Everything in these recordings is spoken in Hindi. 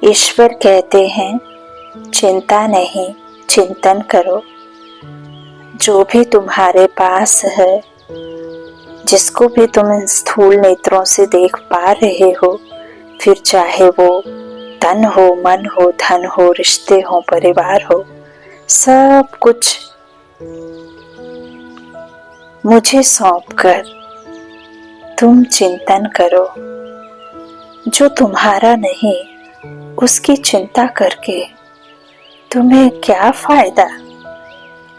ईश्वर कहते हैं चिंता नहीं, चिंतन करो। जो भी तुम्हारे पास है, जिसको भी तुम स्थूल नेत्रों से देख पा रहे हो, फिर चाहे वो तन हो, मन हो, धन हो, रिश्ते हो, परिवार हो, सब कुछ मुझे सौंपकर तुम चिंतन करो। जो तुम्हारा नहीं उसकी चिंता करके तुम्हें क्या फायदा।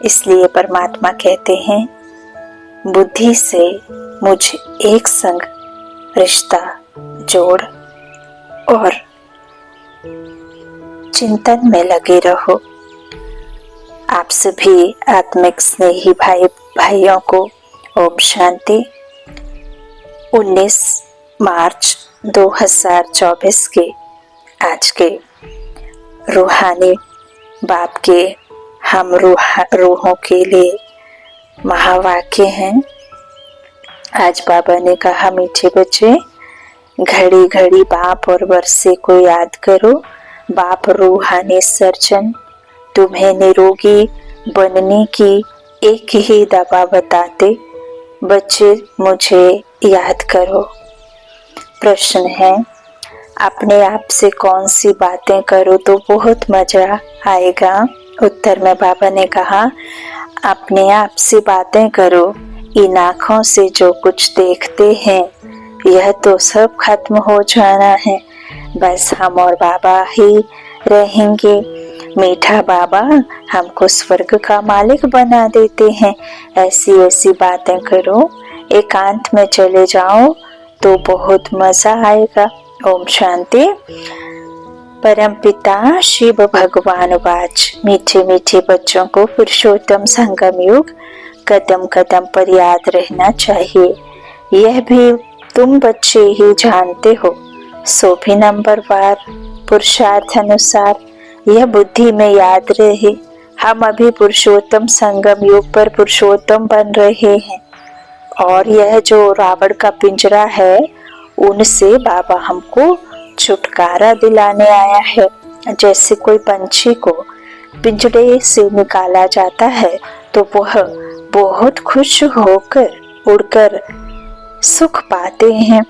इसलिए परमात्मा कहते हैं बुद्धि से मुझ एक संग रिश्ता जोड़ और चिंतन में लगे रहो। आप सभी आत्मिक स्नेही भाइयों को ओम शांति। 19 मार्च 2024 के आज के रूहानी बाप के हम रूहों के लिए महावाक्य हैं। आज बाबा ने कहा, मीठे बच्चे, घड़ी घड़ी बाप और वर्षे को याद करो। बाप रूहानी सर्जन तुम्हें निरोगी बनने की एक ही दवा बताते। बच्चे मुझे याद करो। प्रश्न है, अपने आप से कौन सी बातें करो तो बहुत मजा आएगा। उत्तर में बाबा ने कहा, अपने आप से बातें करो। इन आँखों से जो कुछ देखते हैं यह तो सब खत्म हो जाना है। बस हम और बाबा ही रहेंगे। मीठा बाबा हमको स्वर्ग का मालिक बना देते हैं। ऐसी ऐसी बातें करो। एकांत में चले जाओ तो बहुत मजा आएगा। ओम शांति। परम पिता शिव भगवान वाच। मीठे मीठे बच्चों को पुरुषोत्तम संगम युग कदम कदम पर याद रहना चाहिए। यह भी तुम बच्चे ही जानते हो। सो भी नंबरवार पुरुषार्थ अनुसार यह बुद्धि में याद रहे। हम अभी पुरुषोत्तम संगम युग पर पुरुषोत्तम बन रहे हैं और यह जो रावण का पिंजरा है उनसे बाबा हमको छुटकारा दिलाने आया है। जैसे कोई पंछी को पिंजरे से निकाला जाता है तो वह बहुत खुश होकर उड़कर सुख पाते हैं।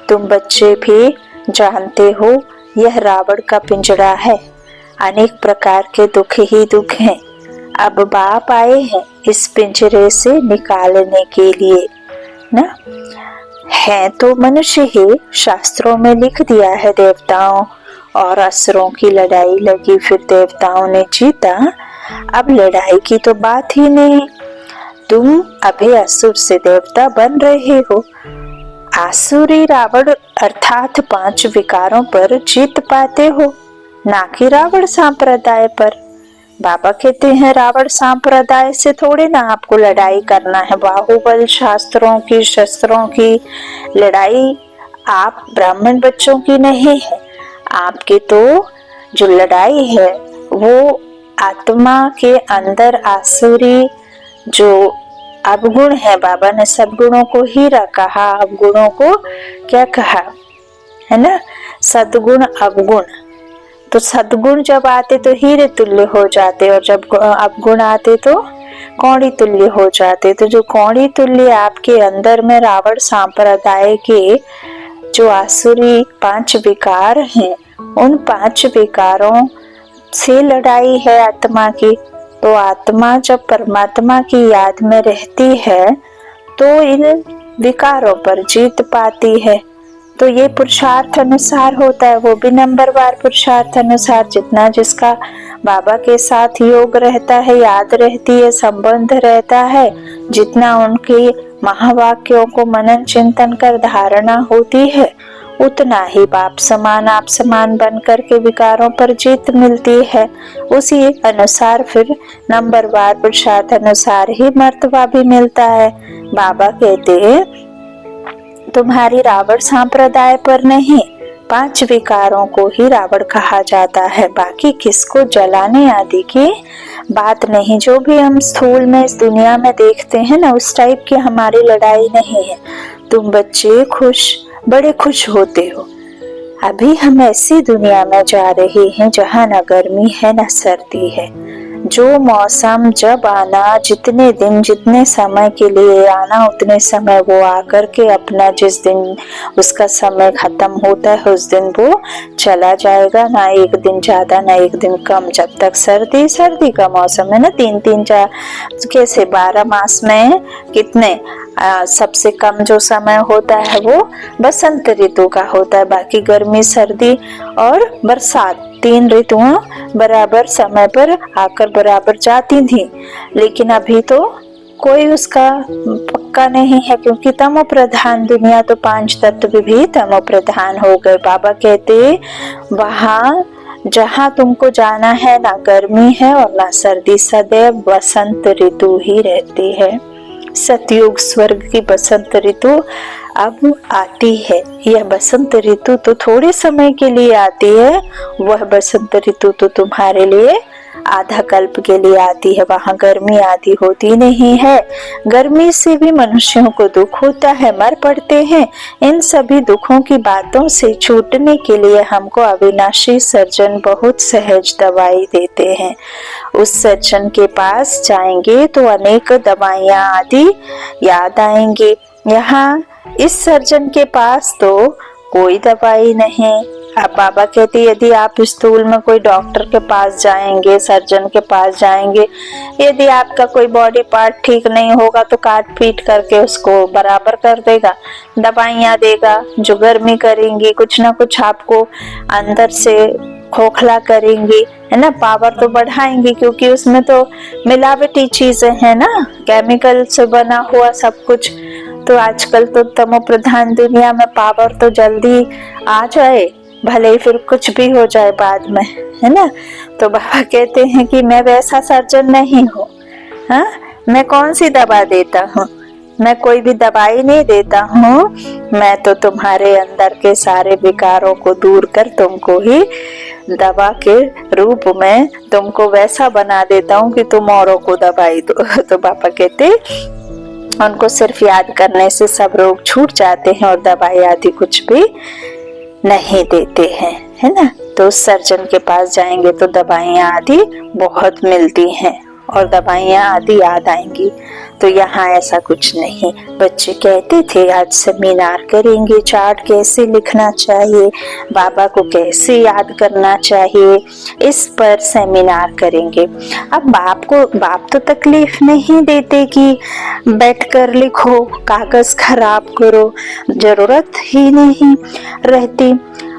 तुम बच्चे भी जानते हो यह रावण का पिंजरा है। अनेक प्रकार के दुख ही दुख हैं। अब बाप आए हैं इस पिंजरे से निकालने के लिए ना। है तो मनुष्य ही। शास्त्रों में लिख दिया है देवताओं और असुरों की लड़ाई लगी, फिर देवताओं ने जीता। अब लड़ाई की तो बात ही नहीं। तुम अभी असुर से देवता बन रहे हो। आसुरी रावण अर्थात 5 विकारों पर जीत पाते हो, ना कि रावण संप्रदाय पर। बाबा कहते हैं रावण संप्रदाय से थोड़े ना आपको लड़ाई करना है। बाहुबल शास्त्रों की शस्त्रों की लड़ाई आप ब्राह्मण बच्चों की नहीं है। आपकी तो जो लड़ाई है वो आत्मा के अंदर आसुरी जो अवगुण है। बाबा ने सद्गुणों को हीरा कहा, अवगुणों को क्या कहा है ना, सद्गुण अवगुण। तो सद्गुण जब आते तो हीरे तुल्य हो जाते और जब अवगुण आते तो कौड़ी तुल्य हो जाते। तो जो कौड़ी तुल्य आपके अंदर में रावण संप्रदाय के जो आसुरी 5 विकार हैं, उन 5 विकारों से लड़ाई है आत्मा की। तो आत्मा जब परमात्मा की याद में रहती है तो इन विकारों पर जीत पाती है। तो ये पुरुषार्थ अनुसार होता है, वो भी नंबरवार पुरुषार्थ अनुसार। जितना जिसका बाबा के साथ योग रहता है, याद रहती है, संबंध रहता है, जितना उनके महावाक्यों को मनन चिंतन कर धारणा होती है, उतना ही बाप समान आप समान बन करके विकारों पर जीत मिलती है। उसी अनुसार फिर नंबरवार पुरुषार्थ अनुसार ही मर्तबा भी मिलता है। बाबा कहते हैं तुम्हारी रावण संप्रदाय पर नहीं, 5 विकारों को ही रावण कहा जाता है। बाकी किसको जलाने आदि की बात नहीं। जो भी हम स्थूल में इस दुनिया में देखते हैं ना, उस टाइप की हमारी लड़ाई नहीं है। तुम बच्चे बड़े खुश होते हो अभी हम ऐसी दुनिया में जा रहे हैं जहाँ न गर्मी है न सर्दी है। जो मौसम जब आना, जितने दिन जितने समय के लिए आना, उतने समय वो आकर के अपना जिस दिन उसका समय खत्म होता है उस दिन वो चला जाएगा। ना एक दिन ज्यादा ना एक दिन कम। जब तक सर्दी का मौसम है ना, 3-3-4 कैसे 12 मास में कितने सबसे कम जो समय होता है वो बसंत ऋतु का होता है। बाकी गर्मी, सर्दी और बरसात 3 ऋतुएं बराबर समय पर आकर बराबर जाती थी। लेकिन अभी तो कोई उसका पक्का नहीं है, क्योंकि तमो प्रधान दुनिया, तो 5 तत्व भी तमो प्रधान हो गए। बाबा कहते वहां जहाँ तुमको जाना है ना गर्मी है और ना सर्दी, सदैव बसंत ऋतु ही रहती है। सतयुग स्वर्ग की बसंत ऋतु अब आती है। यह बसंत ऋतु तो थोड़े समय के लिए आती है, वह बसंत ऋतु तो तुम्हारे लिए आधा कल्प के लिए आती है। वहां गर्मी आधी होती नहीं है। गर्मी से भी मनुष्यों को दुख होता है, मर पड़ते हैं। इन सभी दुखों की बातों से छूटने के लिए हमको अविनाशी सर्जन बहुत सहज दवाई देते हैं। उस सर्जन के पास जाएंगे तो अनेक दवाइयां आदि याद आएंगी। यहाँ इस सर्जन के पास तो कोई दवाई नहीं। अब बाबा कहते यदि आप स्थूल में कोई डॉक्टर के पास जाएंगे, सर्जन के पास जाएंगे, यदि आपका कोई बॉडी पार्ट ठीक नहीं होगा तो काट पीट करके उसको बराबर कर देगा, दवाइयां देगा जो गर्मी करेंगी, कुछ ना कुछ आपको अंदर से खोखला करेंगी, है ना, पावर तो बढ़ाएंगी, क्योंकि उसमें तो मिलावटी चीजें हैं ना, केमिकल से बना हुआ सब कुछ। तो आजकल तो तमो प्रधान दुनिया में पावर तो जल्दी आ जाए, भले ही फिर कुछ भी हो जाए बाद में, है ना। तो बाबा कहते हैं कि मैं वैसा सर्जन नहीं हूँ। हाँ, मैं कौन सी दवा देता हूँ? मैं कोई भी दवाई नहीं देता हूँ। मैं तो तुम्हारे अंदर के सारे विकारों को दूर कर तुमको ही दवा के रूप में तुमको वैसा बना देता हूँ कि तुम औरों को दवाई दो। तो बाबा कहते उनको सिर्फ याद करने से सब रोग छूट जाते हैं और दवाई आदि कुछ भी नहीं देते हैं, है ना। तो उस सर्जन के पास जाएंगे तो दवाइयां आदि बहुत मिलती हैं और दवाइयां आदि याद आएंगी। तो यहाँ ऐसा कुछ नहीं। बच्चे कहते थे आज सेमिनार करेंगे, चार्ट कैसे लिखना चाहिए, बाबा को कैसे याद करना चाहिए, इस पर सेमिनार करेंगे। अब बाप तो तकलीफ नहीं देते कि बैठकर लिखो, कागज खराब करो, जरूरत ही नहीं रहती।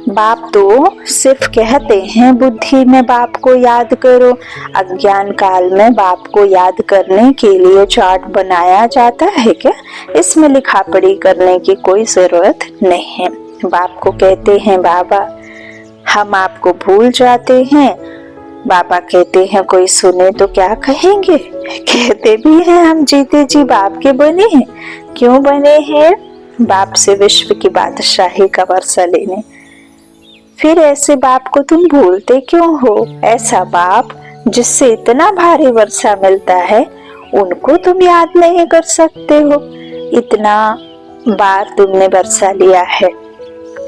बाप तो सिर्फ कहते हैं बुद्धि में बाप को याद करो। अज्ञान काल में बाप को याद करने के लिए चार्ट बनाया जाता है क्या? इसमें लिखा पढ़ी करने की कोई जरूरत नहीं है। बाप को कहते हैं बाबा हम आपको भूल जाते हैं। बाबा कहते हैं कोई सुने तो क्या कहेंगे? कहते भी हैं हम जीते जी बाप के बने हैं। क्यों बने हैं? बाप से विश्व की बादशाही का वर्षा लेने। फिर ऐसे बाप को तुम भूलते क्यों हो? ऐसा बाप जिससे इतना भारी वर्षा मिलता है उनको तुम याद नहीं कर सकते हो। इतना बार तुमने वर्षा लिया है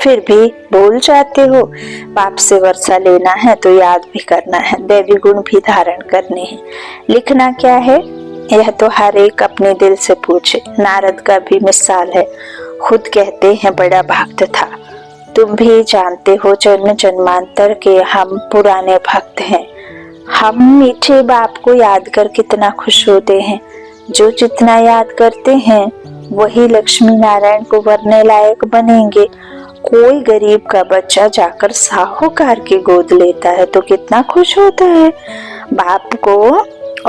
फिर भी भूल जाते हो। बाप से वर्षा लेना है तो याद भी करना है, दैवी गुण भी धारण करने हैं। लिखना क्या है यह तो हर एक अपने दिल से पूछे। नारद का भी मिसाल है, खुद कहते हैं बड़ा भक्त था। तुम भी जानते हो जन्म जन्मांतर के हम पुराने भक्त हैं। हम मीठे बाप को याद कर कितना खुश होते हैं। जो जितना याद करते हैं वही लक्ष्मी नारायण को वरने लायक बनेंगे। कोई गरीब का बच्चा जाकर साहूकार की गोद लेता है तो कितना खुश होता है। बाप को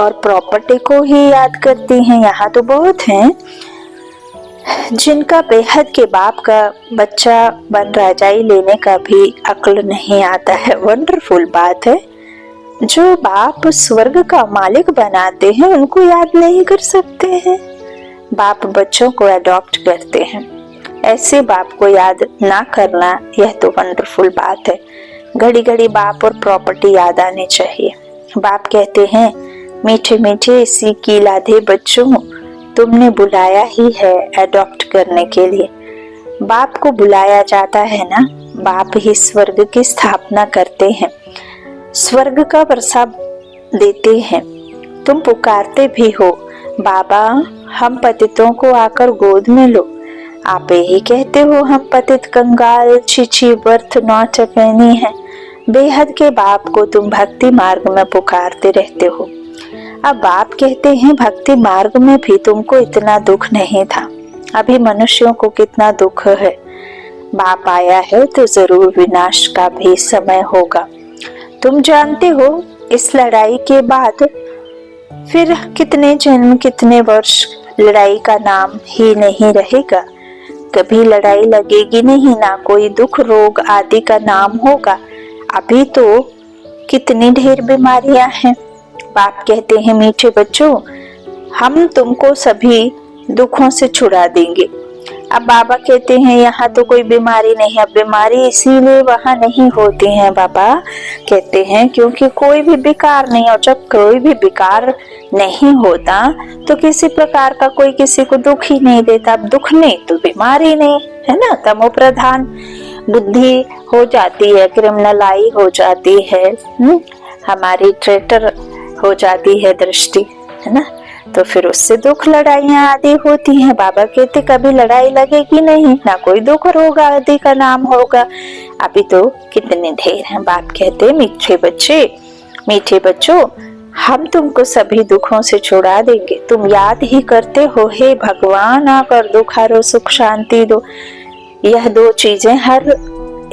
और प्रॉपर्टी को ही याद करती हैं। यहाँ तो बहुत हैं जिनका बेहद के बाप का बच्चा बन रजाई लेने का भी अक्ल नहीं आता है। वंडरफुल बात है। जो बाप स्वर्ग का मालिक बनाते हैं उनको याद नहीं कर सकते हैं। बाप बच्चों को अडॉप्ट करते हैं। ऐसे बाप को याद ना करना यह तो वंडरफुल बात है। घड़ी घड़ी बाप और प्रॉपर्टी याद आनी चाहिए। बाप कहते हैं मीठे मीठे इसी की लाधे बच्चों तुमने बुलाया ही है अडॉप्ट करने के लिए। बाप को बुलाया जाता है ना, बाप ही स्वर्ग की स्थापना करते हैं, स्वर्ग का वर्षा देते हैं। तुम पुकारते भी हो, बाबा हम पतितों को आकर गोद में लो। आप यही कहते हो, हम पतित कंगाल छिछी व्यर्थ नौचपैनी हैं। बेहद के बाप को तुम भक्ति मार्ग में पुकारते रहते हो। अब बाप कहते हैं, भक्ति मार्ग में भी तुमको इतना दुख नहीं था। अभी मनुष्यों को कितना दुख है। बाप आया है तो जरूर विनाश का भी समय होगा। तुम जानते हो इस लड़ाई के बाद फिर कितने जन्म कितने वर्ष लड़ाई का नाम ही नहीं रहेगा। कभी लड़ाई लगेगी नहीं, ना कोई दुख रोग आदि का नाम होगा। अभी तो कितनी ढेर बीमारियां हैं। बाप कहते हैं, मीठे बच्चों हम तुमको सभी दुखों से छुड़ा देंगे। अब बाबा कहते हैं, यहाँ तो कोई बीमारी नहीं है। बीमारी इसीलिए वहाँ नहीं होती है, बाबा कहते हैं, क्योंकि कोई भी विकार नहीं। और जब कोई भी विकार नहीं होता तो किसी प्रकार का कोई किसी को दुख ही नहीं देता। अब दुख नहीं तो बीमारी नहीं, है ना। तमो प्रधान बुद्धि हो जाती है, क्रिमिनलाई हो जाती है, हमारी ट्रेटर हो जाती है दृष्टि, है ना। तो फिर उससे दुख लड़ाइयां आदि होती हैं। बाबा कहते कभी लड़ाई लगेगी नहीं, ना कोई दुख रोग आदि का नाम होगा। अभी तो कितने ढेर हैं। बाप कहते, मीठे बच्चों हम तुमको सभी दुखों से छुड़ा देंगे। तुम याद ही करते हो, हे भगवान आकर दुख हरो सुख शांति दो। यह दो चीजें हर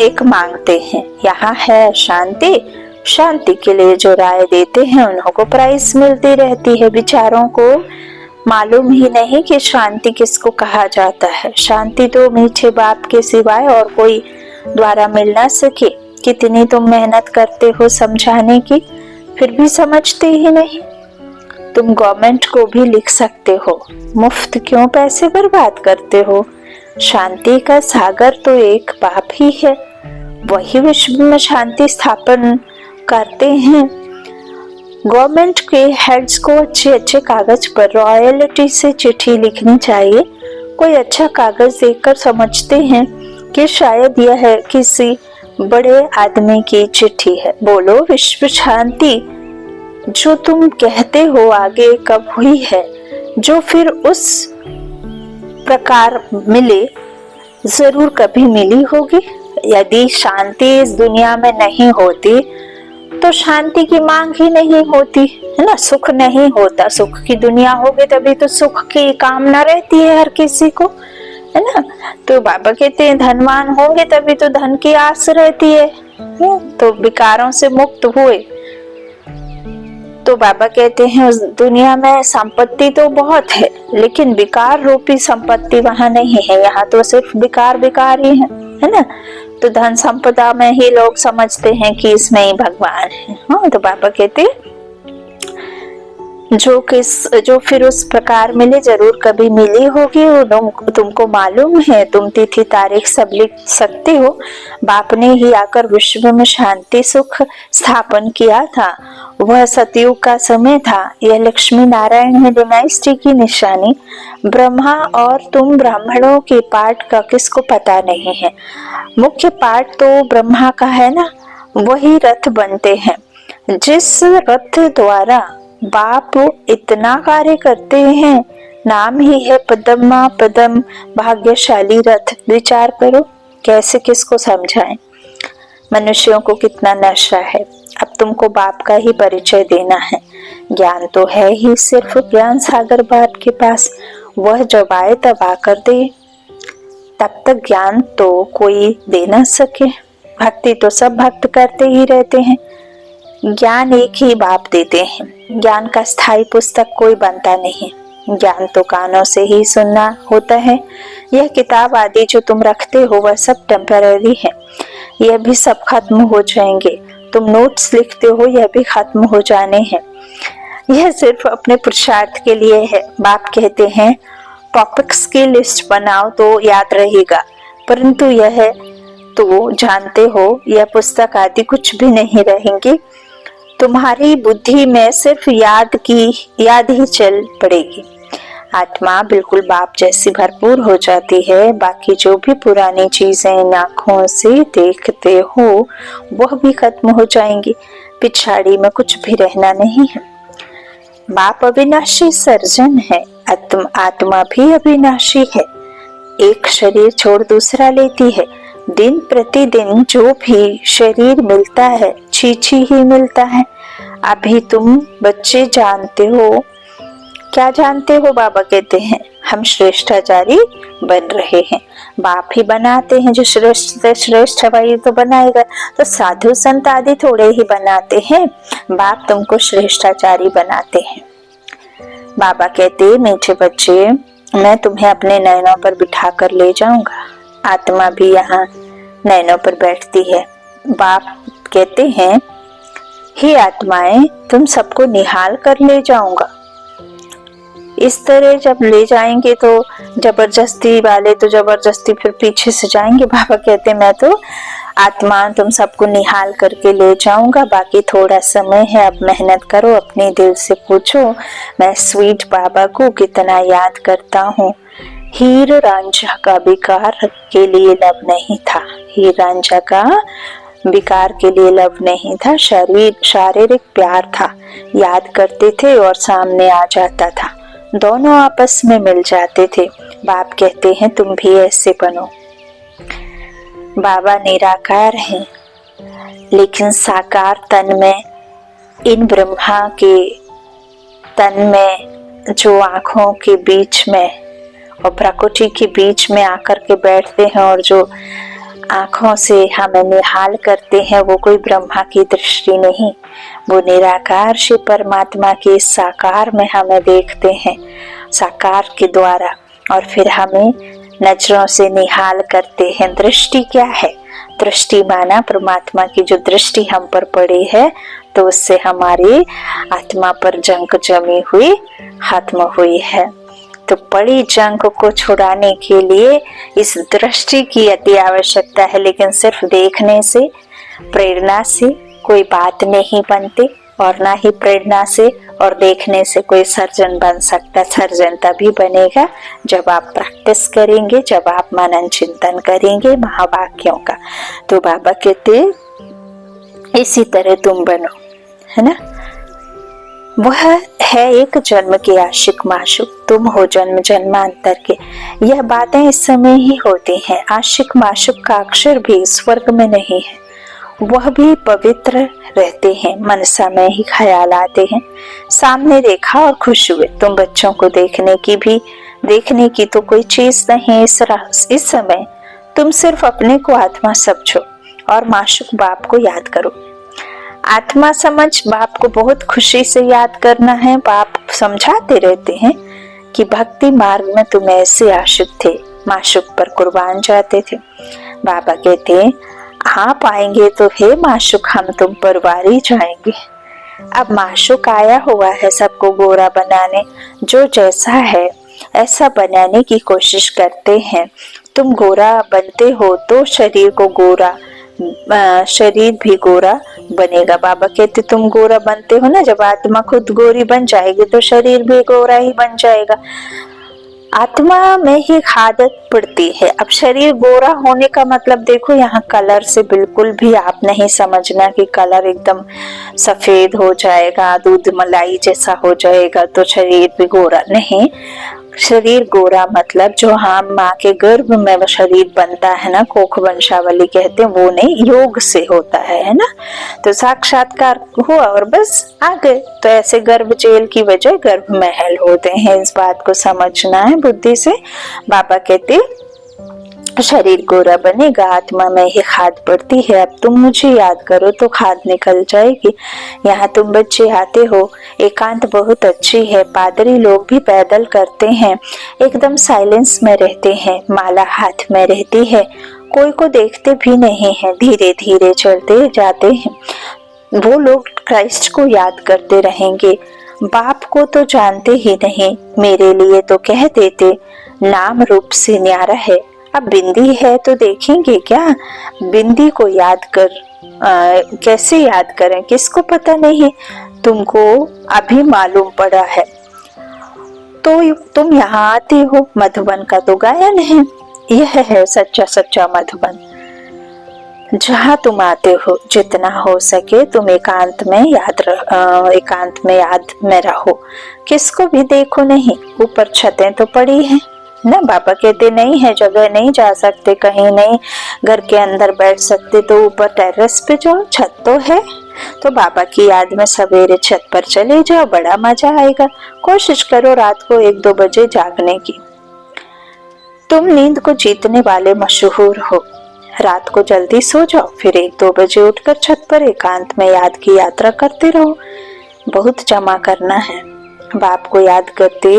एक मांगते हैं। यहाँ है शांति, शांति के लिए जो राय देते हैं उन्हों को प्राइस मिलती रहती है। विचारों को मालूम ही नहीं कि शांति किसको कहा जाता है। शांति तो मीठे बाप के सिवाय और कोई द्वारा मिल ना सके। कितनी तुम मेहनत करते हो समझाने की, फिर भी समझते ही नहीं। तुम गवर्नमेंट को भी लिख सकते हो, मुफ्त क्यों पैसे बर्बाद करते हो। शांति का सागर तो एक बाप ही है, वही विश्व में शांति स्थापन करते हैं। गवर्नमेंट के हेड्स को अच्छे अच्छे कागज पर रॉयल्टी से चिट्ठी लिखनी चाहिए। कोई अच्छा कागज देखकर समझते हैं कि शायद यह है किसी बड़े आदमी की चिट्ठी है। बोलो विश्व शांति जो तुम कहते हो आगे कब हुई है, जो फिर उस प्रकार मिले, जरूर कभी मिली होगी। यदि शांति इस दुनिया में नहीं होती तो शांति की मांग ही नहीं होती, है ना। सुख नहीं होता, सुख की दुनिया होगी तभी तो सुख की कामना रहती है हर किसी को, है ना। तो बाबा कहते हैं धनवान होंगे तभी तो धन की आस रहती है। तो विकारों से मुक्त हुए तो बाबा कहते हैं उस दुनिया में संपत्ति तो बहुत है, लेकिन विकार रूपी संपत्ति वहां नहीं है। यहाँ तो सिर्फ विकार ही है ना। तो धन संपदा में ही लोग समझते हैं कि इसमें ही भगवान है। हाँ, तो बाबा कहते जो फिर उस प्रकार मिले, जरूर कभी मिली होगी। तुमको मालूम है, तुम तिथि तारीख सब लिख सकते हो। बाप ने ही आकर विश्व में शांति सुख स्थापन किया था। वह सतयुग का समय था। यह लक्ष्मी नारायण है डिनाइस्टी की निशानी। ब्रह्मा और तुम ब्राह्मणों के पाठ का किसको पता नहीं है। मुख्य पाठ तो ब्रह्मा का है ना, वही रथ बनते हैं। जिस रथ द्वारा बाप इतना कार्य करते हैं, नाम ही है पदमा पदम भाग्यशाली रथ। विचार करो कैसे किसको समझाएं। मनुष्यों को कितना नशा है। अब तुमको बाप का ही परिचय देना है। ज्ञान तो है ही, सिर्फ ज्ञान सागर बाप के पास। वह जब आए तब आकर दे, तब तक ज्ञान तो कोई दे न सके। भक्ति तो सब भक्त करते ही रहते हैं, ज्ञान एक ही बाप देते हैं। ज्ञान का स्थायी पुस्तक कोई बनता नहीं। ज्ञान तो कानों से ही सुनना होता है। यह किताब आदि जो तुम रखते हो वह सब टेम्पररी है, यह भी सब खत्म हो जाएंगे। तुम नोट्स लिखते हो, यह भी खत्म हो जाने हैं। यह सिर्फ अपने पुरुषार्थ के लिए है। बाप कहते हैं टॉपिक्स की लिस्ट बनाओ तो याद रहेगा, परंतु यह तो जानते हो यह पुस्तक आदि कुछ भी नहीं रहेंगी। तुम्हारी बुद्धि में सिर्फ याद ही चल पड़ेगी। आत्मा बिल्कुल बाप जैसी भरपूर हो जाती है। बाकी जो भी पुरानी चीजें आँखों से देखते हो वह भी खत्म हो जाएंगी। पिछाड़ी में कुछ भी रहना नहीं है। बाप अविनाशी सर्जन है। आत्मा भी अविनाशी है। एक शरीर छोड़ दूसरा लेती है। दिन प्रतिदिन जो भी शरीर मिलता है छीछी ही मिलता है। अभी तुम बच्चे जानते हो, क्या जानते हो? बाबा कहते हैं हम श्रेष्ठाचारी बन रहे हैं। बाप ही बनाते हैं, जो श्रेष्ठ भाई तो बनाएगा। तो साधु संत आदि थोड़े ही बनाते हैं, बाप तुमको श्रेष्ठाचारी बनाते हैं। बाबा कहते मीठे बच्चे, मैं तुम्हें अपने नैनों पर बिठा कर ले जाऊंगा। आत्मा भी यहाँ नैनों पर बैठती है। बाप कहते हैं हे आत्माएं, तुम सबको निहाल कर ले जाऊंगा। इस तरह जब ले जाएंगे तो जबरदस्ती वाले तो जबरदस्ती फिर पीछे से जाएंगे। बाबा कहते मैं तो आत्मा तुम सबको निहाल करके ले जाऊंगा। बाकी थोड़ा समय है, अब मेहनत करो। अपने दिल से पूछो मैं स्वीट बाबा को कितना याद करता हूँ। हीर रांझा का विकार के लिए लब नहीं था। हीर रांझा का विकार के लिए लब नहीं था, शारीरिक प्यार था। याद करते थे और सामने आ जाता था, दोनों आपस में मिल जाते थे। बाप कहते हैं तुम भी ऐसे बनो। बाबा निराकार हैं, लेकिन साकार तन में, इन ब्रह्मा के तन में जो आँखों के बीच में और प्रकृति के बीच में आकर के बैठते हैं और जो आँखों से हमें निहाल करते हैं, वो कोई ब्रह्मा की दृष्टि नहीं, वो निराकार शिव परमात्मा के साकार में हमें देखते हैं, साकार के द्वारा। और फिर हमें नजरों से निहाल करते हैं। दृष्टि क्या है? दृष्टि माना परमात्मा की जो दृष्टि हम पर पड़ी है, तो उससे हमारी आत्मा पर जंग जमी हुई खत्म हुई है। तो पड़ी जंग को छुड़ाने के लिए इस दृष्टि की अति आवश्यकता है। लेकिन सिर्फ देखने से, प्रेरणा से कोई बात नहीं बनती, और ना ही प्रेरणा से और देखने से कोई सर्जन बन सकता। सर्जन तभी बनेगा जब आप प्रैक्टिस करेंगे, जब आप मनन चिंतन करेंगे महावाक्यों का। तो बाबा कहते इसी तरह तुम बनो, है ना। वह है एक जन्म के आशिक माशूक, तुम हो जन्म जन्मांतर के। यह बातें इस समय ही होती हैं। आशिक माशूक का अक्षर भी स्वर्ग में नहीं है, वह भी पवित्र रहते हैं। मनसा में ही ख्याल आते हैं। सामने देखा और खुश हुए। तुम बच्चों को देखने की तो कोई चीज नहीं इस समय। तुम सिर्फ अपने को आत्मा समझो और माशूक बाप को याद करो। आत्मा समझ बाप को बहुत खुशी से याद करना है। बाप समझाते रहते हैं कि भक्ति मार्ग में तुम ऐसे आशिक थे, माशूक पर कुर्बान जाते थे। बाबा कहते हैं आप आएंगे तो हे माशूक हम तुम पर वारी जाएंगे। अब माशूक आया हुआ है सबको गोरा बनाने, जो जैसा है ऐसा बनाने की कोशिश करते हैं। तुम गोरा बनते हो तो शरीर भी गोरा बनेगा। बाबा कहते तुम गोरा बनते हो ना, जब आत्मा खुद गोरी बन जाएगी तो शरीर भी गोरा ही बन जाएगा। आत्मा में ही आदत पड़ती है। अब शरीर गोरा होने का मतलब देखो, यहाँ कलर से बिल्कुल भी आप नहीं समझना कि कलर एकदम सफेद हो जाएगा, दूध मलाई जैसा हो जाएगा तो शरीर भी गोरा नहीं। शरीर गोरा मतलब जो हम माँ के गर्भ में शरीर बनता है ना, कोख वंशावली कहते हैं, वो नहीं, योग से होता है ना। तो साक्षात्कार हुआ और बस आ गए। तो ऐसे गर्भ जेल की वजह गर्भ महल होते हैं, इस बात को समझना है बुद्धि से। बाबा कहते शरीर गोरा बनेगा, आत्मा में ही खाद पड़ती है। अब तुम मुझे याद करो तो खाद निकल जाएगी। यहाँ तुम बच्चे आते हो, एकांत बहुत अच्छी है। पादरी लोग भी पैदल करते हैं, एकदम साइलेंस में रहते हैं, माला हाथ में रहती है, कोई को देखते भी नहीं है, धीरे धीरे चलते जाते हैं। वो लोग क्राइस्ट को याद करते रहेंगे। बाप को तो जानते ही नहीं, मेरे लिए तो कह देते नाम रूप से न्यारा है। अब बिंदी है तो देखेंगे क्या? बिंदी को याद कर कैसे याद करें, किसको पता नहीं, तुमको अभी मालूम पड़ा है। तो तुम यहाँ आते हो। मधुबन का तो गायन है, यह है सच्चा सच्चा मधुबन। जहाँ तुम आते हो जितना हो सके तुम एकांत में याद में रहो। किसको भी देखो नहीं। ऊपर छतें तो पड़ी हैं ना, बाबा कहते नहीं है जगह, नहीं जा सकते कहीं, नहीं घर के अंदर बैठ सकते तो ऊपर टेरेस पे जाओ, छत तो है। तो बाबा की याद में सवेरे छत पर चले जाओ, बड़ा मजा आएगा। कोशिश करो रात को 1-2 बजे जागने की। तुम नींद को जीतने वाले मशहूर हो। रात को जल्दी सो जाओ, फिर 1-2 बजे उठकर छत पर एकांत में याद की यात्रा करते रहो। बहुत जमा करना है। बाप को याद करते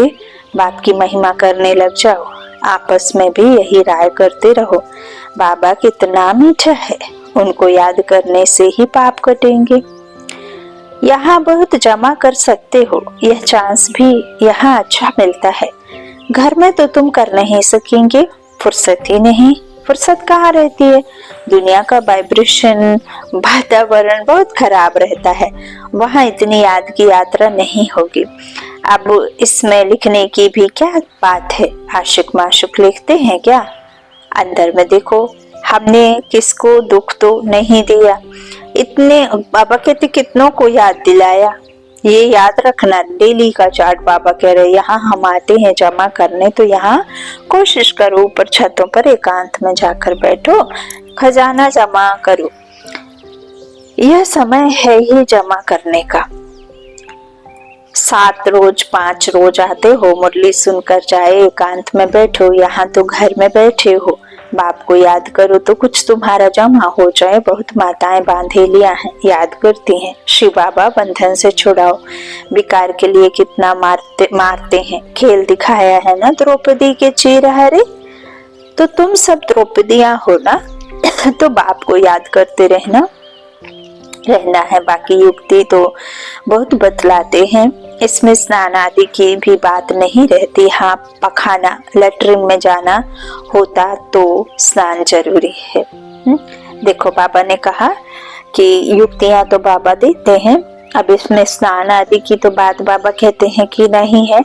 बाप की महिमा करने लग जाओ। आपस में भी यही राय करते रहो, बाबा कितना मीठा है, उनको याद करने से ही पाप कटेंगे। यहाँ बहुत जमा कर सकते हो, यह चांस भी यहाँ अच्छा मिलता है। घर में तो तुम कर नहीं सकेंगे, फुर्सत ही नहीं। फुर्सत कहाँ रहती है, दुनिया का वाइब्रेशन वातावरण बहुत खराब रहता है, वहाँ इतनी याद की यात्रा नहीं होगी। अब इसमें लिखने की भी क्या बात है, आशिक माशुक लिखते हैं क्या। अंदर में देखो, हमने किसको दुख तो नहीं दिया। इतने बाबा कहते कितनों को याद दिलाया। ये याद रखना, डेली का चार्ट बाबा कह रहे, यहाँ हम आते हैं जमा करने, तो यहाँ कोशिश करो ऊपर छतों पर एकांत में जाकर बैठो, खजाना जमा करो। यह समय है ही जमा करने का। 7 रोज 5 रोज आते हो, मुरली सुनकर जाए, एकांत में बैठो। यहाँ तो घर में बैठे हो, बाप को याद करो तो कुछ तुम्हारा जमा हो जाए। बहुत माताएं बांधेलियां हैं, याद करती हैं, शिव बाबा बंधन से छुड़ाओ। विकार के लिए कितना मारते हैं। खेल दिखाया है ना द्रौपदी के चीरहरे, तो तुम सब द्रौपदियां हो ना तो बाप को याद करते रहना है। बाकी युक्ति तो बहुत बतलाते हैं, इसमें स्नान आदि की भी बात नहीं रहती। हाँ, पखाना लेटरिन में जाना होता तो स्नान जरूरी है। देखो बाबा ने कहा कि युक्तियां तो बाबा देते हैं, अब इसमें स्नान आदि की तो बात बाबा कहते हैं कि नहीं है।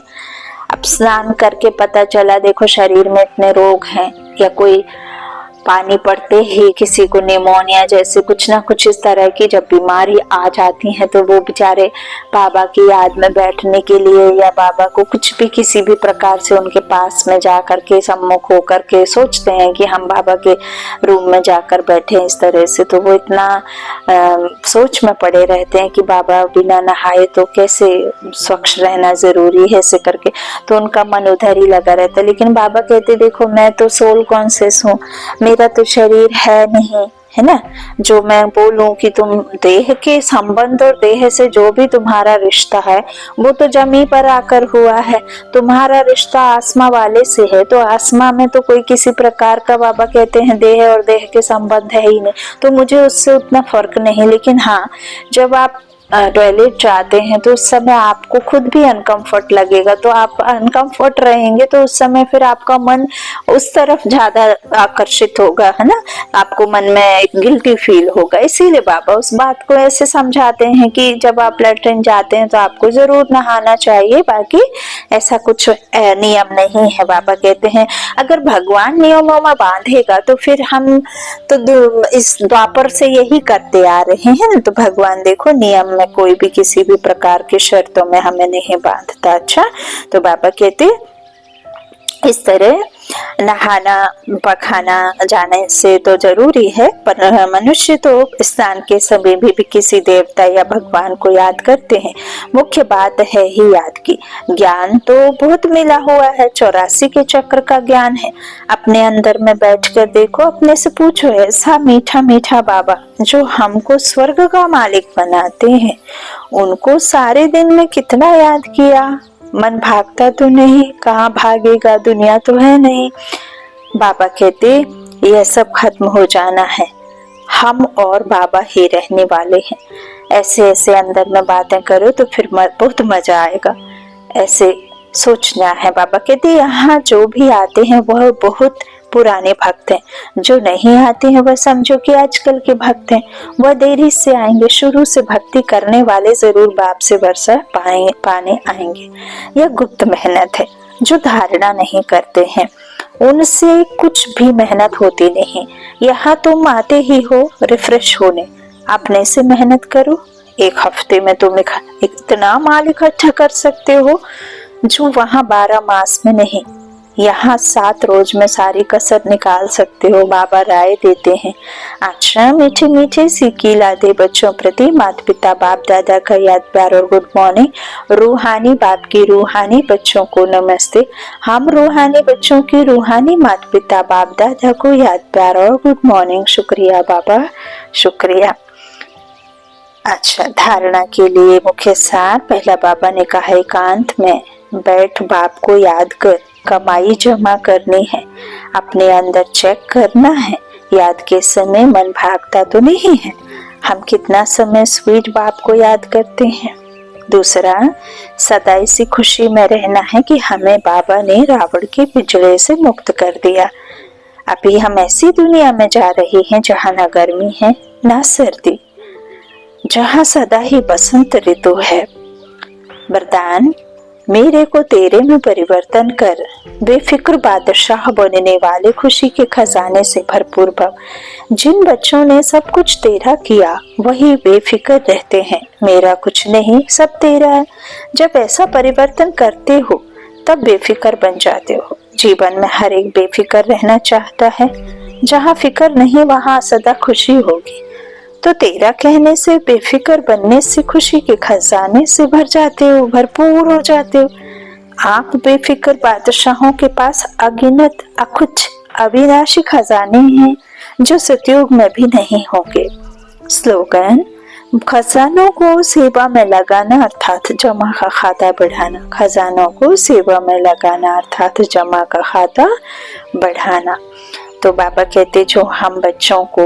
अब स्नान करके पता चला देखो शरीर में इतने रोग हैं, या कोई पानी पड़ते ही किसी को निमोनिया जैसे कुछ ना कुछ इस तरह की जब बीमारी आ जाती है, तो वो बेचारे बाबा की याद में बैठने के लिए या बाबा को कुछ भी किसी भी प्रकार से उनके पास में जा करके सम्मुख होकर के सोचते हैं कि हम बाबा के रूम में जाकर बैठे इस तरह से, तो वो इतना सोच में पड़े रहते हैं कि बाबा बिना नहाए तो कैसे स्वच्छ रहना जरूरी है ऐसे करके, तो उनका मन उधर ही लगा रहता है। लेकिन बाबा कहते देखो मैं तो सोल कॉन्शियस हूँ, मेरा तो शरीर है नहीं, है ना। जो मैं बोलूं कि तुम देह के संबंध और देह से जो भी तुम्हारा रिश्ता है वो तो जमी पर आकर हुआ है। तुम्हारा रिश्ता आसमा वाले से है, तो आसमा में तो कोई किसी प्रकार का बाबा कहते हैं देह और देह के संबंध है ही नहीं, तो मुझे उससे उतना फर्क नहीं। लेकिन हाँ, जब आप टॉयलेट जाते हैं तो उस समय आपको खुद भी अनकंफर्ट लगेगा, तो आप अनकंफर्ट रहेंगे तो उस समय फिर आपका मन उस तरफ ज्यादा आकर्षित होगा, है ना। आपको मन में एक गिल्टी फील होगा। इसीलिए बाबा उस बात को ऐसे समझाते हैं कि जब आप लैट्रिन जाते हैं तो आपको जरूर नहाना चाहिए, बाकी ऐसा कुछ नियम नहीं है। बाबा कहते हैं अगर भगवान नियमों में बांधेगा तो फिर हम तो इस द्वापर से यही करते आ रहे हैं ना, तो भगवान देखो नियम में कोई भी किसी भी प्रकार की शर्तों में हमें नहीं बांधता। अच्छा, तो बाबा कहते इस तरह नहाना पखाना जाने से तो जरूरी है, पर मनुष्य तो स्नान के समय भी किसी देवता या भगवान को याद करते हैं। मुख्य बात है ही याद की। ज्ञान तो बहुत मिला हुआ है, 84 के चक्र का ज्ञान है। अपने अंदर में बैठकर देखो, अपने से पूछो, ऐसा मीठा मीठा बाबा जो हमको स्वर्ग का मालिक बनाते हैं, उनको सारे दिन में कितना याद किया। मन भागता तो नहीं, कहाँ भागेगा, दुनिया तो है नहीं। बाबा कहते यह सब खत्म हो जाना है, हम और बाबा ही रहने वाले हैं। ऐसे ऐसे अंदर में बातें करो तो फिर बहुत मजा आएगा, ऐसे सोचना है। बाबा कहते यहाँ जो भी आते हैं वह बहुत पुराने भक्त हैं, जो नहीं आते हैं वह समझो कि आजकल के भक्त हैं। वह देरी से आएंगे, शुरू से भक्ति करने वाले जरूर बाप से वर्षा पाने आएंगे। यह गुप्त मेहनत है। जो धारणा नहीं करते हैं उनसे कुछ भी मेहनत होती नहीं। यहाँ तुम आते ही हो रिफ्रेश होने, अपने से मेहनत करो। एक हफ्ते में तुम इतना माल इकट्ठा कर सकते हो जो वहां 12 मास में नहीं। यहाँ 7 रोज में सारी कसर निकाल सकते हो। बाबा राय देते हैं, अच्छा मीठे मीठे सीखी लादे बच्चों प्रति माता पिता बाप दादा का याद प्यार और गुड मॉर्निंग। रूहानी बाप की रूहानी बच्चों को नमस्ते। हम रूहानी बच्चों की रूहानी माता पिता बाप दादा को याद प्यार और गुड मॉर्निंग। शुक्रिया बाबा, शुक्रिया। अच्छा, धारणा के लिए मुख्य सार। पहला, बाबा ने कहा एकांत में बैठ बाप को याद कर, कमाई जमा करनी है, अपने अंदर चेक करना है। याद के समय मन भागता तो नहीं है। हम कितना समय स्वीट बाप को याद करते हैं। दूसरा, सदा इसी खुशी में रहना है कि हमें बाबा ने रावण के पिंजरे से मुक्त कर दिया। अभी हम ऐसी दुनिया में जा रहे हैं जहाँ न गर्मी है न सर्दी, जहाँ सदा ही बसंत ऋतु है। वरदान, मेरे को तेरे में परिवर्तन कर, बेफिक्र बादशाह बनने वाले खुशी के खजाने से भरपूर भव। जिन बच्चों ने सब कुछ तेरा किया वही बेफिक्र रहते हैं। मेरा कुछ नहीं, सब तेरा है। जब ऐसा परिवर्तन करते हो तब बेफिक्र बन जाते हो। जीवन में हर एक बेफिक्र रहना चाहता है। जहाँ फिक्र नहीं वहाँ सदा खुशी होगी। तो तेरा कहने से, बेफिक्र बनने से खुशी के खजाने से भर जाते हो, भरपूर हो जाते हो। आप बेफिक्र बादशाहों के पास अगिनत अकुछ अविनाशी खजाने हैं जो सतयुग में भी नहीं होंगे। स्लोगन, खजानों को सेवा में लगाना अर्थात जमा का खाता बढ़ाना। खजानों को सेवा में लगाना अर्थात जमा का खाता बढ़ाना। तो बाबा कहते जो हम बच्चों को,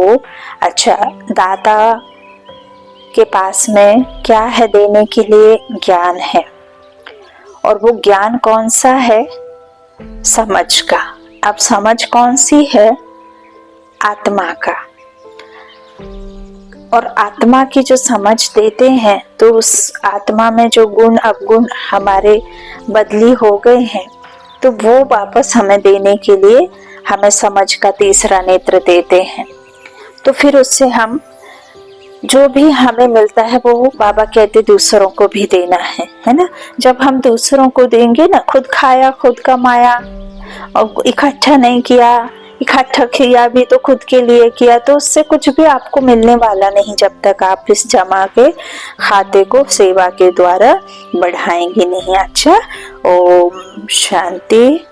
अच्छा दाता के पास में क्या है देने के लिए? ज्ञान है। और वो ज्ञान कौन सा है? समझ का। अब समझ कौन सी है? आत्मा का। और आत्मा की जो समझ देते हैं तो उस आत्मा में जो गुण अवगुण हमारे बदली हो गए हैं तो वो वापस हमें देने के लिए हमें समझ का तीसरा नेत्र देते हैं। तो फिर उससे हम जो भी हमें मिलता है वो बाबा कहते दूसरों को भी देना है ना। जब हम दूसरों को देंगे ना, खुद खाया खुद कमाया और इकट्ठा नहीं किया, इकट्ठा किया भी तो खुद के लिए किया, तो उससे कुछ भी आपको मिलने वाला नहीं जब तक आप इस जमा के खाते को सेवा के द्वारा बढ़ाएंगे नहीं। अच्छा, ओम शांति।